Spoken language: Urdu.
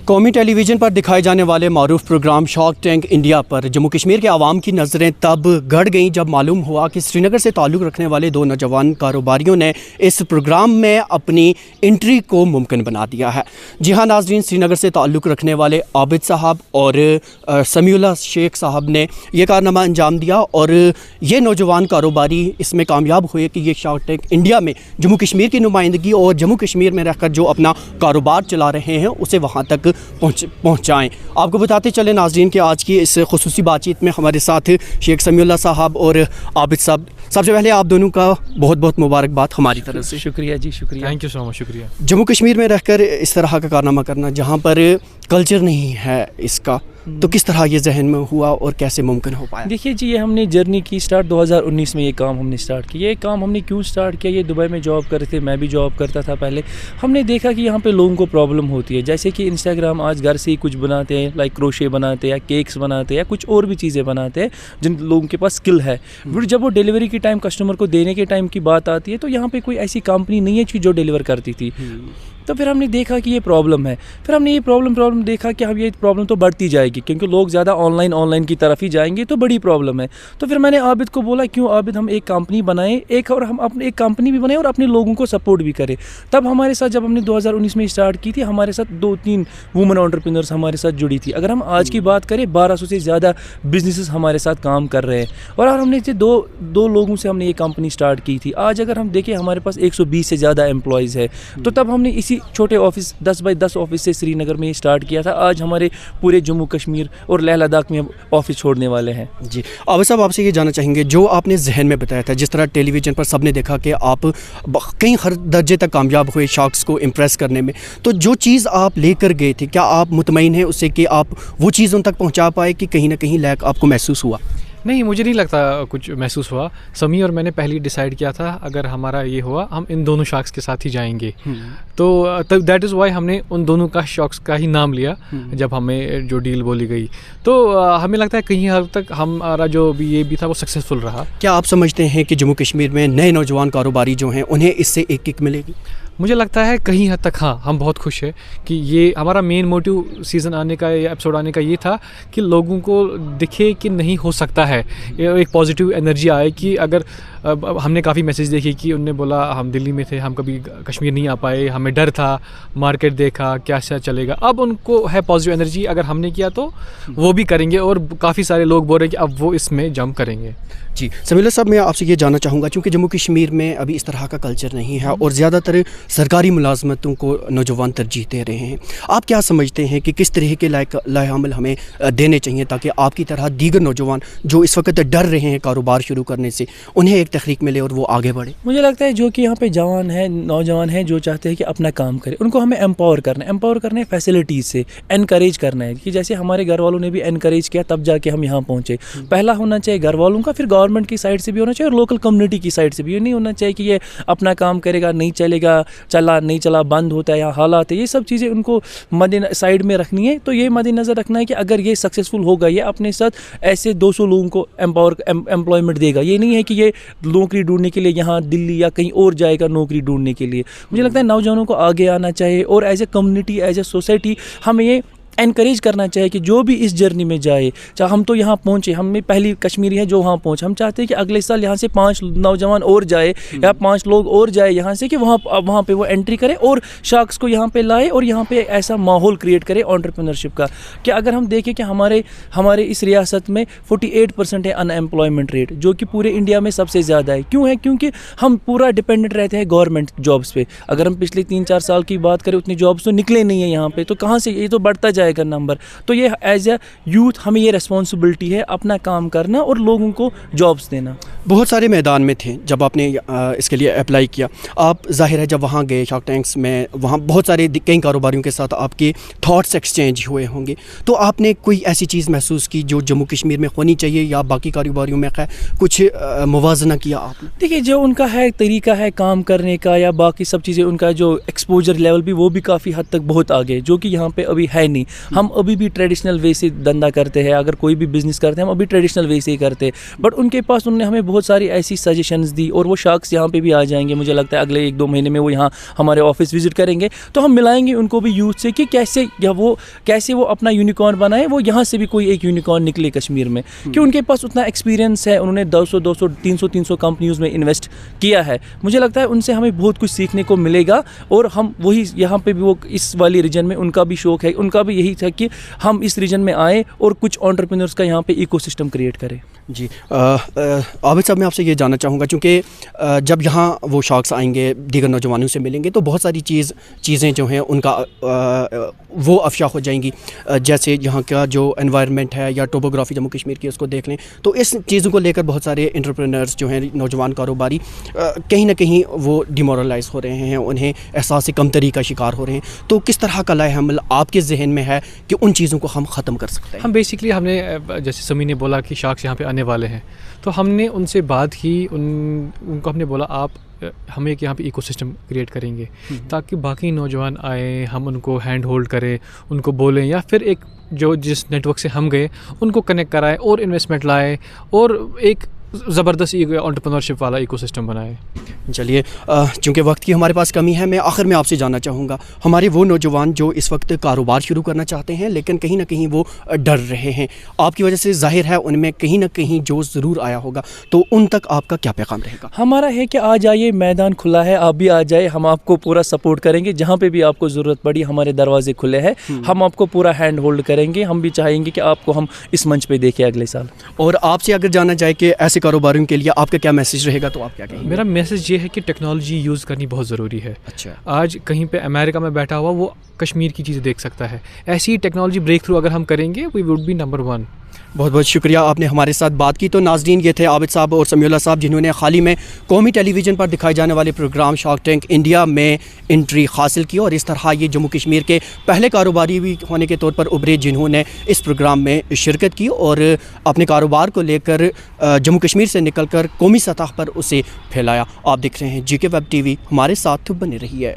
قومی ٹیلی ویژن پر دکھائے جانے والے معروف پروگرام شارک ٹینک انڈیا پر جموں کشمیر کے عوام کی نظریں تب گڑ گئیں جب معلوم ہوا کہ سری نگر سے تعلق رکھنے والے دو نوجوان کاروباریوں نے اس پروگرام میں اپنی انٹری کو ممکن بنا دیا ہے۔ جی ہاں ناظرین، سری نگر سے تعلق رکھنے والے عابد صاحب اور سمیع اللہ شیخ صاحب نے یہ کارنامہ انجام دیا اور یہ نوجوان کاروباری اس میں کامیاب ہوئے کہ یہ شارک ٹینک انڈیا میں جموں کشمیر کی نمائندگی اور جموں کشمیر میں رہ کر جو اپنا کاروبار چلا رہے ہیں اسے وہاں تک پہنچائیں۔ آپ کو بتاتے چلیں ناظرین کہ آج کی اس خصوصی بات چیت میں ہمارے ساتھ شیخ سمیع اللہ صاحب اور عابد صاحب، سب سے پہلے آپ دونوں کا بہت بہت مبارکباد ہماری طرف سے۔ شکریہ جی، شکریہ، تھینک یو سو مچ، شکریہ۔ جموں کشمیر میں رہ کر اس طرح کا کارنامہ کرنا جہاں پر کلچر نہیں ہے اس کا، تو کس طرح یہ ذہن میں ہوا اور کیسے ممکن ہو پایا؟ دیکھیے جی، یہ ہم نے جرنی کی سٹارٹ 2019 میں، یہ کام ہم نے سٹارٹ کیا۔ یہ کام ہم نے کیوں سٹارٹ کیا؟ یہ دبئی میں جاب کرتے تھے، میں بھی جاب کرتا تھا پہلے۔ ہم نے دیکھا کہ یہاں پہ لوگوں کو پرابلم ہوتی ہے، جیسے کہ انسٹاگرام آج گھر سے ہی کچھ بناتے ہیں، لائک کروشے بناتے ہیں یا کیکس بناتے ہیں یا کچھ اور بھی چیزیں بناتے ہیں جن لوگوں کے پاس اسکل ہے۔ جب وہ ڈیلیوری کے ٹائم کسٹمر کو دینے کے ٹائم کی بات آتی ہے تو یہاں پہ کوئی ایسی کمپنی نہیں ہے جو ڈیلیور کرتی تھی۔ تو پھر ہم نے دیکھا کہ یہ پرابلم ہے، پھر ہم نے یہ پرابلم دیکھا کہ اب یہ پرابلم تو بڑھتی جائے گی کیونکہ لوگ زیادہ آن لائن کی طرف ہی جائیں گے، تو بڑی پرابلم ہے۔ تو پھر میں نے عابد کو بولا کیوں عابد ہم ایک کمپنی بنائیں، اور ہم اپنے ایک کمپنی بھی بنائیں اور اپنے لوگوں کو سپورٹ بھی کریں۔ تب ہمارے ساتھ جب ہم نے 2019 میں اسٹارٹ کی تھی، ہمارے ساتھ 2-3 وومن انٹرپرینرز ہمارے ساتھ جڑی تھی۔ اگر ہم آج کی بات کریں 1200 سے زیادہ بزنسز ہمارے ساتھ کام کر رہے ہیں، اور ہم نے دو لوگوں سے ہم نے یہ کمپنی اسٹارٹ کی تھی۔ آج اگر ہم دیکھیں ہمارے پاس 120 سے زیادہ امپلائیز ہے۔ تو تب ہم نے اسی چھوٹے آفس 10x10 آفس سے سری نگر میں اسٹارٹ کیا تھا۔ آج ہمارے پورے جموں کشمیر اور لیہ لداخ میں آفس چھوڑنے والے ہیں۔ جی عابد صاحب، آپ سے یہ جاننا چاہیں گے، جو آپ نے ذہن میں بتایا تھا، جس طرح ٹیلی ویژن پر سب نے دیکھا کہ آپ کئی ہر درجے تک کامیاب ہوئے شارکس کو امپریس کرنے میں، تو جو چیز آپ لے کر گئے تھے، کیا آپ مطمئن ہیں اس سے کہ آپ وہ چیز ان تک پہنچا پائے کہ کہیں نہ کہیں لیک آپ کو محسوس ہوا؟ نہیں، مجھے نہیں لگتا کچھ محسوس ہوا۔ سمیع اور میں نے پہلے ڈیسائیڈ کیا تھا اگر ہمارا یہ ہوا ہم ان دونوں شارکس کے ساتھ ہی جائیں گے، تو دیٹ از وائی ہم نے ان دونوں کا شارکس کا ہی نام لیا جب ہمیں جو ڈیل بولی گئی۔ تو ہمیں لگتا ہے کہیں حد تک ہمارا جو بھی یہ بھی تھا وہ سکسیزفل رہا۔ کیا آپ سمجھتے ہیں کہ جموں کشمیر میں نئے نوجوان کاروباری جو ہیں انہیں اس سے ایک کک ملے گی؟ مجھے لگتا ہے کہیں حد تک ہاں، ہم بہت خوش ہیں کہ یہ ہمارا مین موٹیو سیزن آنے کا یا ایپیسوڈ آنے کا یہ تھا کہ لوگوں کو دکھے کہ نہیں ہو سکتا ہے، ایک پازیٹیو انرجی آئے کہ اگر ہم نے کافی میسیج دیکھی کہ انہوں نے بولا ہم دلی میں تھے، ہم کبھی کشمیر نہیں آ پائے، ہمیں ڈر تھا، مارکیٹ دیکھا کیسا چلے گا، اب ان کو ہے پازیٹیو انرجی، اگر ہم نے کیا تو وہ بھی کریں گے، اور کافی سارے لوگ بول رہے ہیں کہ اب وہ اس میں جمپ کریں گے۔ جی سمیع اللہ صاحب، میں آپ سے یہ جاننا چاہوں گا، چونکہ جموں کشمیر میں ابھی اس طرح کا کلچر نہیں ہے اور زیادہ تر سرکاری ملازمتوں کو نوجوان ترجیح دے رہے ہیں، آپ کیا سمجھتے ہیں کہ کس طرح کے لائحہ عمل ہمیں دینے چاہیے تاکہ آپ کی طرح دیگر نوجوان جو اس وقت ڈر رہے ہیں کاروبار شروع کرنے سے، انہیں ایک تحریک ملے اور وہ آگے بڑھے؟ مجھے لگتا ہے جو کہ یہاں پہ جوان ہیں، نوجوان ہیں جو چاہتے ہیں کہ اپنا کام کرے، ان کو ہمیں امپاور کرنا ہے فیسلٹیز سے، انکریج کرنا ہے کہ جیسے ہمارے گھر والوں نے بھی انکریج کیا تب جا کے ہم یہاں پہنچے۔ پہلا ہونا چاہیے گھر والوں کا، پھر گورنمنٹ کی سائڈ سے بھی ہونا چاہیے اور لوکل کمیونٹی کی سائڈ سے بھی۔ یہ نہیں ہونا چاہیے کہ یہ اپنا کام کرے گا، نہیں چلے گا، چلا نہیں چلا، بند ہوتا ہے یا حالات ہے، یہ سب چیزیں ان کو سائڈ میں رکھنی ہے۔ تو یہ مد نظر رکھنا ہے کہ اگر یہ سکسیزفل ہوگا، یہ اپنے ساتھ ایسے 200 لوگوں کو امپلائمنٹ دے گا۔ یہ نہیں ہے کہ یہ نوکری ڈھونڈنے کے لیے یہاں دلی یا کہیں اور جائے گا نوکری ڈھونڈنے کے لیے۔ مجھے لگتا ہے نوجوانوں کو آگے آنا چاہیے اور as a community, as a society ہمیں یہ انکریج کرنا چاہیے کہ جو بھی اس جرنی میں جائے، چاہے ہم تو یہاں پہنچے، ہم میں پہلی کشمیری ہے جو وہاں پہنچے، ہم چاہتے ہیں کہ اگلے سال یہاں سے 5 نوجوان اور جائے یا 5 لوگ اور جائے یہاں سے، کہ وہاں پہ وہ انٹری کرے اور شارکس کو یہاں پہ لائے اور یہاں پہ ایسا ماحول کریٹ کرے انٹرپرینرشپ کا کہ اگر ہم دیکھیں کہ ہمارے اس ریاست میں 48% ہے ان ایمپلائمنٹ ریٹ، جو کہ پورے انڈیا میں سب سے زیادہ ہے۔ کیوں ہے؟ کیونکہ ہم پورا ڈپینڈنٹ رہتے ہیں گورنمنٹ جابس پہ۔ اگر ہم پچھلے 3-4 سال کی بات کریں، اتنے جابس تو نکلے نہیں ہیں یہاں پہ، تو کہاں سے؟ یہ تو بڑھتا جائے گا نمبر۔ تو یہ ایز اے یوتھ ہمیں یہ ریسپانسبلٹی ہے اپنا کام کرنا اور لوگوں کو جابس دینا۔ بہت سارے میدان میں تھے جب آپ نے اس کے لیے اپلائی کیا، آپ ظاہر ہے جب وہاں گئے شارک ٹینکس میں، وہاں بہت سارے کئی کاروباریوں کے ساتھ آپ کے تھاٹس ایکسچینج ہوئے ہوں گے، تو آپ نے کوئی ایسی چیز محسوس کی جو جموں کشمیر میں ہونی چاہیے یا باقی کاروباریوں میں کچھ موازنہ کیا آپ نے؟ دیکھیے جو ان کا ہے طریقہ ہے کام کرنے کا یا باقی سب چیزیں، ان کا جو ایکسپوجر لیول بھی وہ بھی کافی حد تک بہت آگے، جو کہ یہاں پہ ابھی ہے نہیں۔ ہم ابھی بھی ٹریڈیشنل وے سے دھندا کرتے ہیں, اگر کوئی بھی بزنس کرتے ہیں ہم ابھی ٹریڈیشنل وے سے ہی کرتے ہیں, بٹ ان کے پاس انہوں نے ہمیں بہت ساری ایسی سجیشنز دی, اور وہ شخص یہاں پہ بھی آ جائیں گے, مجھے لگتا ہے اگلے 1-2 مہینے میں وہ یہاں ہمارے آفس وزٹ کریں گے, تو ہم ملائیں گے ان کو بھی یوتھ سے کہ کیسے وہ اپنا یونیکارن بنائے, وہ یہاں سے بھی کوئی ایک یونیکارن نکلے کشمیر میں, کہ ان کے پاس اتنا ایکسپیرینس ہے, انہوں نے 200 300 کمپنیز میں انویسٹ کیا ہے. مجھے لگتا ہے ان سے ہمیں بہت کچھ سیکھنے کو ملے گا, اور ہم وہی یہاں پہ بھی وہ اس والی ریجن میں ان کا بھی شوق ہے, ان کا بھی یہی تھا کہ ہم اس ریجن میں آئیں اور کچھ انٹرپرینورس کا یہاں پہ ایکو سسٹم کریٹ کریں. جی عابد صاحب, میں آپ سے یہ جاننا چاہوں گا, چونکہ جب یہاں وہ شخص آئیں گے, دیگر نوجوانوں سے ملیں گے, تو بہت ساری چیزیں جو ہیں ان کا وہ افشا ہو جائیں گی, جیسے یہاں کا جو انوائرمنٹ ہے یا ٹوپوگرافی جموں کشمیر کی اس کو دیکھ لیں, تو اس چیزوں کو لے کر بہت سارے انٹرپرینرز جو ہیں, نوجوان کاروباری, کہیں نہ کہیں وہ ڈیمورلائز ہو رہے ہیں, انہیں احساس کمتری کا شکار ہو رہے ہیں. تو کس طرح کا لائے حمل آپ کے ذہن میں ہے کہ ان چیزوں کو ہم ختم کر سکتے ہیں؟ ہم بیسکلی ہم نے جیسے سمی نے بولا کہ شارکس یہاں پہ آنے والے ہیں, تو ہم نے ان سے بات کی, ان کو ہم نے بولا آپ ہم ایک یہاں پہ ایکو سسٹم کریٹ کریں گے تاکہ باقی نوجوان آئیں, ہم ان کو ہینڈ ہولڈ کریں, ان کو بولیں, یا پھر ایک جس نیٹ ورک سے ہم گئے ان کو کنیکٹ کرائے اور انویسٹمنٹ لائے اور ایک زبردست انٹرپرینورشپ والا ایکو سسٹم بنائے. چلیے, چونکہ وقت کی ہمارے پاس کمی ہے, میں آخر میں آپ سے جاننا چاہوں گا, ہمارے وہ نوجوان جو اس وقت کاروبار شروع کرنا چاہتے ہیں لیکن کہیں نہ کہیں وہ ڈر رہے ہیں, آپ کی وجہ سے ظاہر ہے ان میں کہیں نہ کہیں جوش ضرور آیا ہوگا, تو ان تک آپ کا کیا پیغام رہے گا؟ ہمارا ہے کہ آ جائیے, میدان کھلا ہے, آپ بھی آ جائے, ہم آپ کو پورا سپورٹ کریں گے, جہاں پہ بھی آپ کو ضرورت پڑی ہمارے دروازے کھلے ہیں, ہم آپ کو پورا ہینڈ ہولڈ کریں گے. ہم بھی چاہیں گے کہ آپ کو ہم اس منچ پہ دیکھیں اگلے سال. اور آپ سے اگر جانا جائے کہ ایسے کاروباریوں کے لیے آپ کا کیا میسج رہے گا, تو آپ کیا کہیں گے؟ میرا میسج یہ ہے کہ ٹیکنالوجی یوز کرنی بہت ضروری ہے. اچھا, آج کہیں پہ امریکہ میں بیٹھا ہوا وہ کشمیر کی چیزیں دیکھ سکتا ہے, ایسی ٹیکنالوجی بریک تھرو اگر ہم کریں گے وی وڈ بی نمبر 1. بہت بہت شکریہ, آپ نے ہمارے ساتھ بات کی. تو ناظرین, یہ تھے عابد صاحب اور سمیع اللہ صاحب, جنہوں نے حال ہی میں قومی ٹیلی ویژن پر دکھائے جانے والے پروگرام شارک ٹینک انڈیا میں انٹری حاصل کی, اور اس طرح یہ جموں کشمیر کے پہلے کاروباری بھی ہونے کے طور پر ابھرے جنہوں نے اس پروگرام میں شرکت کی اور اپنے کاروبار کو لے کر جموں کشمیر سے نکل کر قومی سطح پر اسے پھیلایا. آپ دیکھ رہے ہیں GK ویب TV, ہمارے ساتھ بنے رہیے.